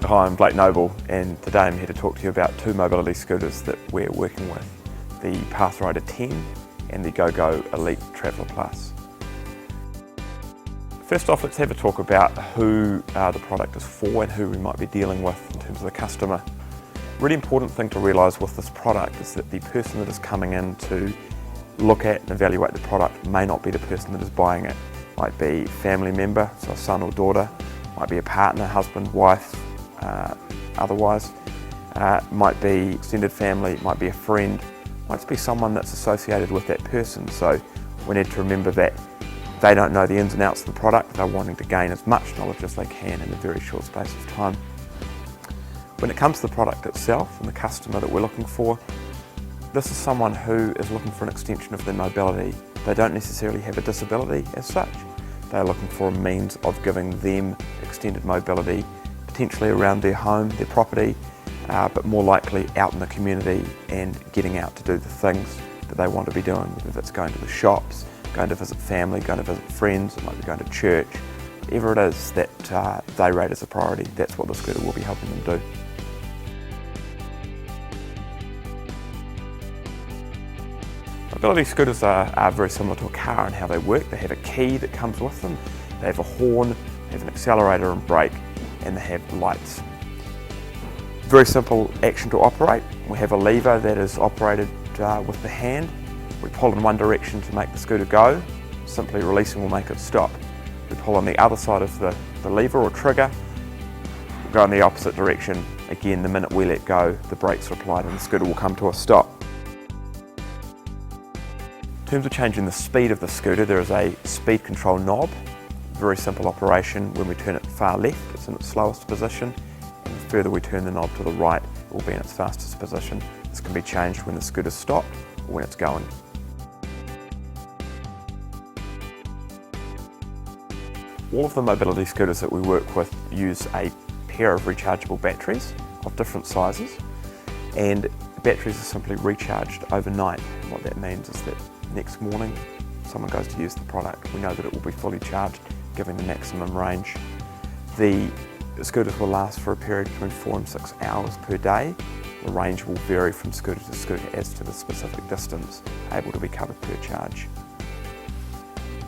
Hi, I'm Blake Noble, and today I'm here to talk to you about two mobility scooters that we're working with, the Pathrider 10 and the GoGo Elite Traveller Plus. First off, let's have a talk about who the product is for and who we might be dealing with in terms of the customer. A really important thing to realise with this product is that the person that is coming in to look at and evaluate the product may not be the person that is buying it. Might be a family member, so a son or daughter, might be a partner, husband, wife, otherwise. Might be extended family, might be a friend, might be someone that's associated with that person. So we need to remember that they don't know the ins and outs of the product, they're wanting to gain as much knowledge as they can in a very short space of time. When it comes to the product itself and the customer that we're looking for, this is someone who is looking for an extension of their mobility. They don't necessarily have a disability as such. They're looking for a means of giving them extended mobility, potentially around their home, their property, but more likely out in the community and getting out to do the things that they want to be doing, whether it's going to the shops, going to visit family, going to visit friends, it might be going to church, whatever it is that they rate as a priority, that's what the scooter will be helping them do. Mobility scooters are very similar to a car in how they work. They have a key that comes with them, they have a horn, they have an accelerator and brake, and they have lights. Very simple action to operate. We have a lever that is operated with the hand. We pull in one direction to make the scooter go, simply releasing will make it stop. We pull on the other side of the lever or trigger, we'll go in the opposite direction. Again, the minute we let go, the brakes are applied and the scooter will come to a stop. In terms of changing the speed of the scooter, there is a speed control knob. Very simple operation. When we turn it far left, it's in its slowest position, and the further we turn the knob to the right, it will be in its fastest position. This can be changed when the scooter's stopped or when it's going. All of the mobility scooters that we work with use a pair of rechargeable batteries of different sizes, and the batteries are simply recharged overnight. And what that means is that next morning someone goes to use the product, we know that it will be fully charged, giving the maximum range. The scooters will last for a period between 4 and 6 hours per day. The range will vary from scooter to scooter as to the specific distance able to be covered per charge.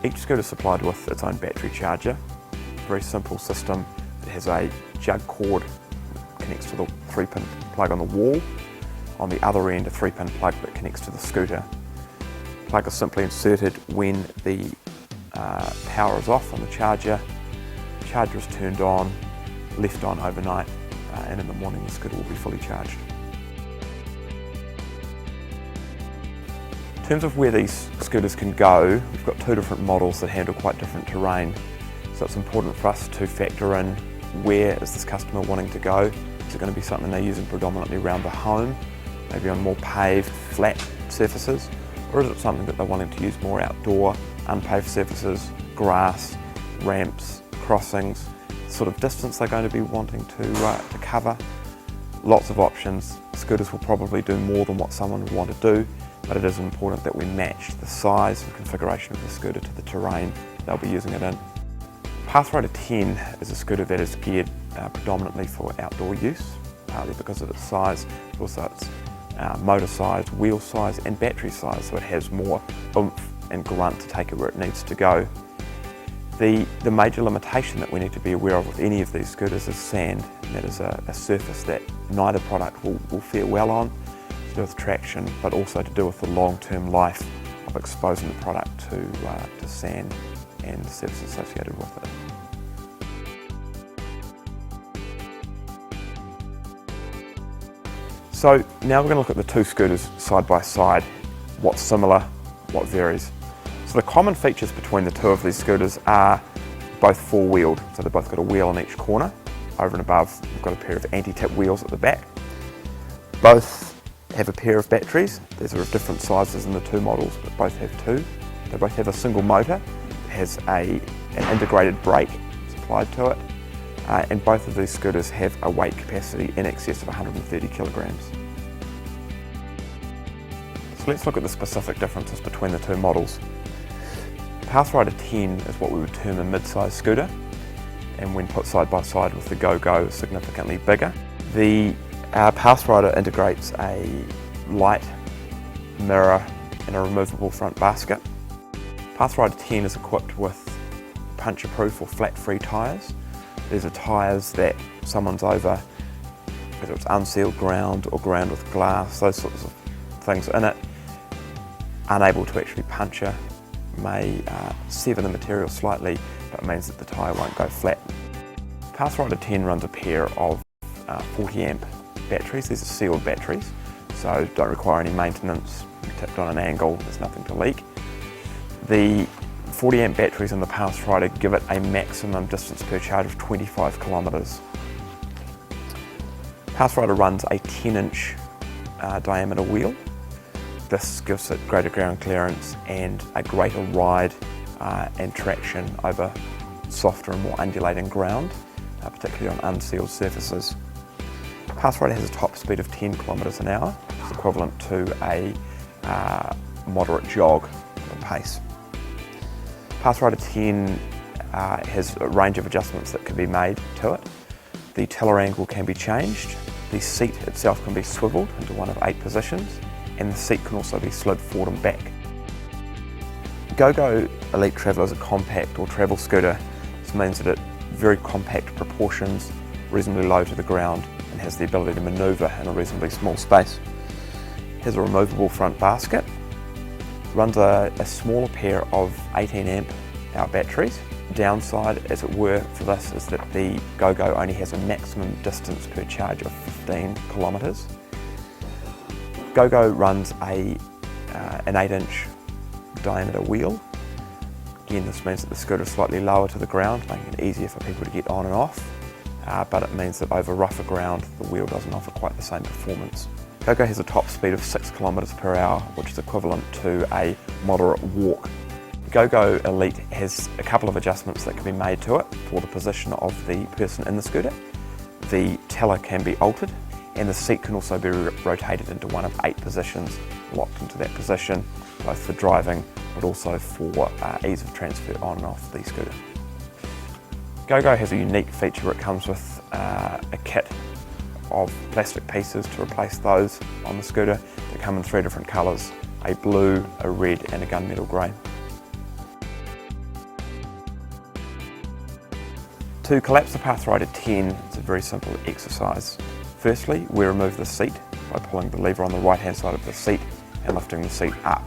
Each scooter is supplied with its own battery charger. Very simple system. It has a jug cord that connects to the 3-pin plug on the wall. On the other end, a 3-pin plug that connects to the scooter. The plug is simply inserted when the power is off on the charger. The charger is turned on, left on overnight, and in the morning the scooter will be fully charged. In terms of where these scooters can go, we've got two different models that handle quite different terrain. So it's important for us to factor in where is this customer wanting to go. Is it going to be something they're using predominantly around the home, maybe on more paved, flat surfaces? Or is it something that they're wanting to use more outdoor, unpaved surfaces, grass, ramps, crossings, sort of distance they're going to be wanting to cover? Lots of options. Scooters will probably do more than what someone would want to do, but it is important that we match the size and configuration of the scooter to the terrain they'll be using it in. Pathrider 10 is a scooter that is geared predominantly for outdoor use, partly because of its size, but also its motor size, wheel size and battery size, so it has more oomph and grunt to take it where it needs to go. The major limitation that we need to be aware of with any of these scooters is sand, and that is a surface that neither product will fare well on, to do with traction, but also to do with the long-term life of exposing the product to sand and the surface associated with it. So now we're going to look at the two scooters side by side, what's similar, what varies. So the common features between the two of these scooters are both four-wheeled, so they've both got a wheel on each corner. Over and above, we've got a pair of anti-tip wheels at the back. Both have a pair of batteries. These are of different sizes in the two models, but both have two. They both have a single motor. It has an integrated brake supplied to it. And both of these scooters have a weight capacity in excess of 130 kilograms. So let's look at the specific differences between the two models. Pathrider 10 is what we would term a mid-size scooter. and when put side by side with the GoGo, significantly bigger. The Pathrider integrates a light, mirror and a removable front basket. Pathrider 10 is equipped with puncture-proof or flat-free tyres. These are tyres that someone's over, whether it's unsealed ground or ground with glass, those sorts of things in it, unable to actually puncture, may sever the material slightly, but it means that the tyre won't go flat. Pathrider 10 runs a pair of 40 amp batteries. These are sealed batteries, so don't require any maintenance. Tipped on an angle, there's nothing to leak. The 40 amp batteries in the Pathrider give it a maximum distance per charge of 25 kilometres. Pathrider runs a 10-inch diameter wheel. This gives it greater ground clearance and a greater ride and traction over softer and more undulating ground, particularly on unsealed surfaces. Pathrider has a top speed of 10 kilometres an hour, which is equivalent to a moderate jog pace. Pathrider 10 has a range of adjustments that can be made to it. The tiller angle can be changed, the seat itself can be swiveled into one of 8 positions, and the seat can also be slid forward and back. GoGo Elite Traveller is a compact or travel scooter. This means that it very compact proportions, reasonably low to the ground, and has the ability to manoeuvre in a reasonably small space. It has a removable front basket, runs a smaller pair of 18 amp hour batteries. Downside, as it were, for this is that the GoGo only has a maximum distance per charge of 15 kilometres. GoGo runs an 8-inch diameter wheel. Again, this means that the scooter is slightly lower to the ground, making it easier for people to get on and off, but it means that over rougher ground, the wheel doesn't offer quite the same performance. GoGo has a top speed of 6 kilometres per hour, which is equivalent to a moderate walk. GoGo Elite has a couple of adjustments that can be made to it for the position of the person in the scooter. The tiller can be altered, and the seat can also be rotated into one of 8 positions, locked into that position, both for driving but also for ease of transfer on and off the scooter. GoGo has a unique feature where it comes with a kit of plastic pieces to replace those on the scooter. They come in 3 different colours, a blue, a red and a gunmetal grey. To collapse the Pathrider 10, it's a very simple exercise. Firstly, we remove the seat by pulling the lever on the right hand side of the seat and lifting the seat up.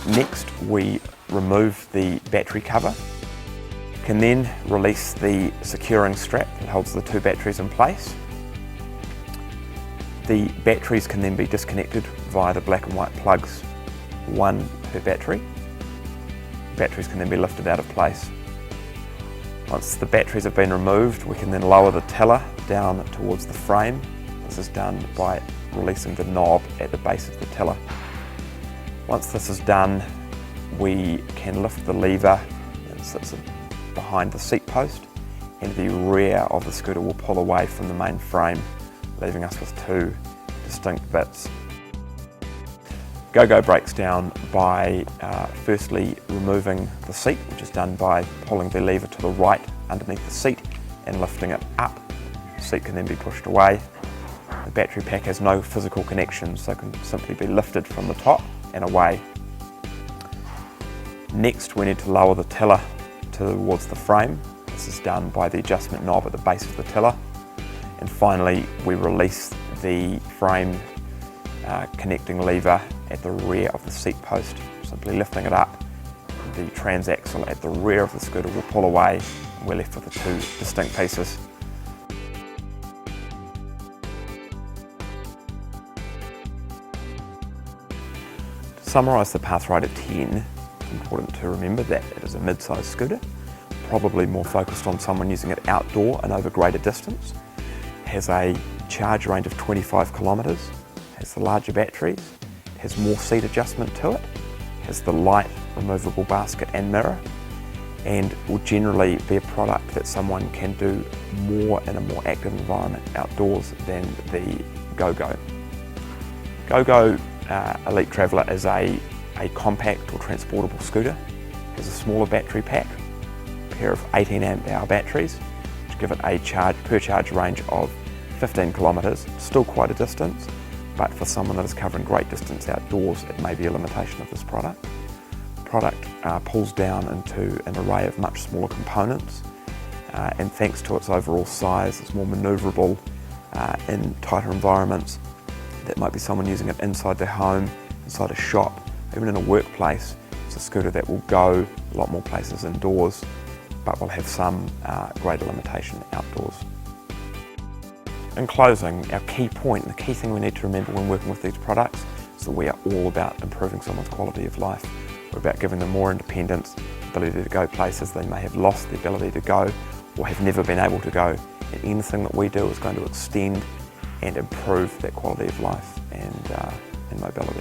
Next, we remove the battery cover. You can then release the securing strap that holds the 2 batteries in place. The batteries can then be disconnected via the black and white plugs, 1 per battery. Batteries can then be lifted out of place. Once the batteries have been removed, we can then lower the tiller down towards the frame. This is done by releasing the knob at the base of the tiller. Once this is done, we can lift the lever that sits behind the seat post, and the rear of the scooter will pull away from the main frame, leaving us with 2 distinct bits. GoGo breaks down by firstly removing the seat, which is done by pulling the lever to the right underneath the seat and lifting it up. The seat can then be pushed away. The battery pack has no physical connections, so it can simply be lifted from the top and away. Next, we need to lower the tiller towards the frame. This is done by the adjustment knob at the base of the tiller. And finally, we release the frame connecting lever at the rear of the seat post, simply lifting it up. The transaxle at the rear of the scooter will pull away, and we're left with the 2 distinct pieces. To summarise the Pathrider 10, it's important to remember that it is a mid-sized scooter, probably more focused on someone using it outdoor and over greater distance. It has a charge range of 25 kilometres, has the larger batteries, it has more seat adjustment to it, has the light removable basket and mirror, and will generally be a product that someone can do more in a more active environment outdoors than the GoGo. GoGo Elite Traveller is a compact or transportable scooter. It has a smaller battery pack, pair of 18 amp hour batteries, which give it a per charge range of 15 kilometres. Still quite a distance, but for someone that is covering great distance outdoors, it may be a limitation of this product. The product pulls down into an array of much smaller components, and thanks to its overall size, it's more manoeuvrable in tighter environments. That might be someone using it inside their home, inside a shop, even in a workplace. It's a scooter that will go a lot more places indoors, but will have some greater limitation outdoors. In closing, our key point, the key thing we need to remember when working with these products is that we are all about improving someone's quality of life. We're about giving them more independence, ability to go places they may have lost the ability to go or have never been able to go. And anything that we do is going to extend and improve that quality of life and mobility.